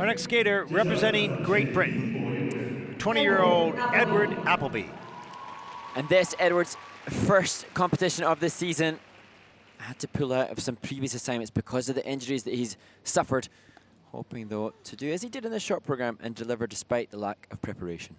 Our next skater representing Great Britain, 20-year-old Edward Appleby. And this, Edward's first competition of the season. Had to pull out of some previous assignments because of the injuries that he's suffered. Hoping, though, to do as he did in the short program and deliver despite the lack of preparation.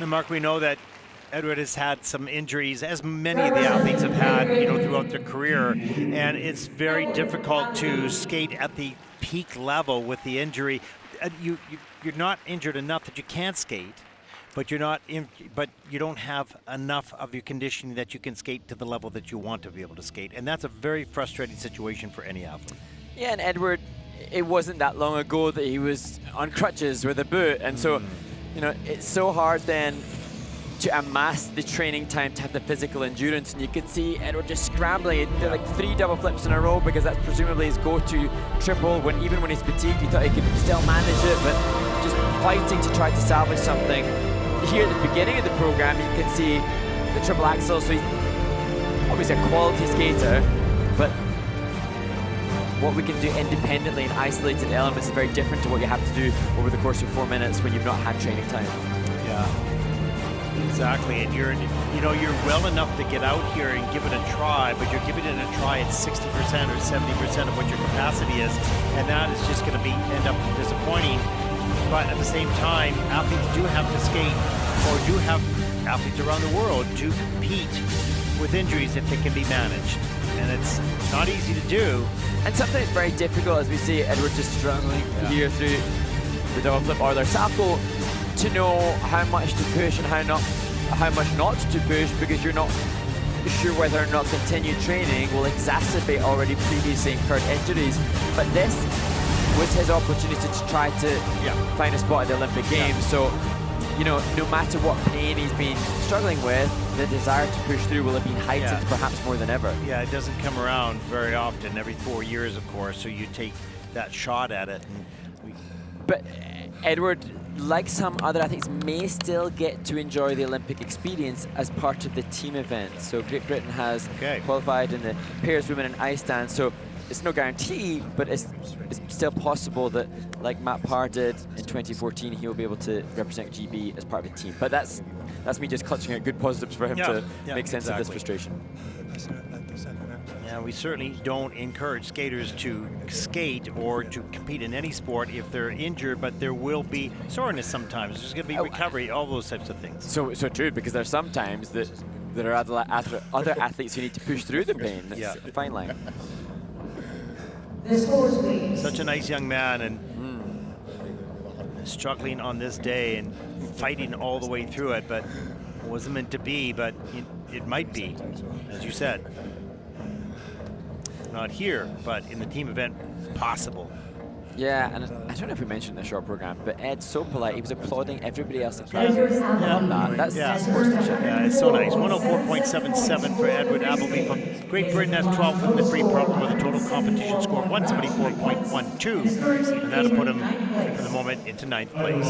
And Mark, we know that Edward has had some injuries, as many of the athletes have had, throughout their career, and it's very difficult to skate at the peak level with the injury. You're not injured enough that you can't skate, but you're not in, but you don't have enough of your conditioning that you can skate to the level that you want to be able to skate, and that's a very frustrating situation for any athlete. Yeah, and Edward, it wasn't that long ago that he was on crutches with a boot, and so, you know, it's so hard then to amass the training time to have the physical endurance, and you could see Edward just scrambling. He did like 3 double flips in a row because that's presumably his go-to triple. When even when he's fatigued, he thought he could still manage it, but just fighting to try to salvage something. Here at the beginning of the program, you can see the triple axel, so he's obviously a quality skater, but what we can do independently in isolated elements is very different to what you have to do over the course of 4 minutes when you've not had training time. Yeah. Exactly, and you're well enough to get out here and give it a try, but you're giving it a try at 60% or 70% of what your capacity is, and that is just going to end up disappointing. But at the same time, athletes do have to skate, or do have athletes around the world to compete with injuries if they can be managed, and it's not easy to do. And sometimes very difficult, as we see Edward just struggling here through the double flip or their tackle, to know how much to push and how much not to push, because you're not sure whether or not continued training will exacerbate already previously incurred injuries. But this was his opportunity to try to find a spot at the Olympic Games. So, you know, no matter what pain he's been struggling with, the desire to push through will have been heightened perhaps more than ever. Yeah, it doesn't come around very often, every 4 years, of course, so you take that shot at it. But Edward, like some other athletes, may still get to enjoy the Olympic experience as part of the team event. So Great Britain has qualified in the pairs women and ice dance, so it's no guarantee, but it's still possible that, like Matt Parr did in 2014, he'll be able to represent GB as part of the team. But that's me just clutching at good positives for him to make sense of this frustration. Yeah, we certainly don't encourage skaters to skate or to compete in any sport if they're injured, but there will be soreness sometimes. There's going to be recovery, all those types of things. So true, because there's sometimes that there are other athletes who need to push through the pain. It's a fine line. Such a nice young man, and struggling on this day and fighting all the way through it, but it wasn't meant to be, but it might be, as you said. Not here, but in the team event, possible. Yeah, and I don't know if we mentioned in the short program, but Ed's so polite. He was applauding everybody else at practice. I love that. That's sportsmanship. Yeah, it's so nice. 104.77 for Edward Appleby from Great Britain. That's 12th in the free program with a total competition score of 174.12. And that'll put him, for the moment, into 9th place.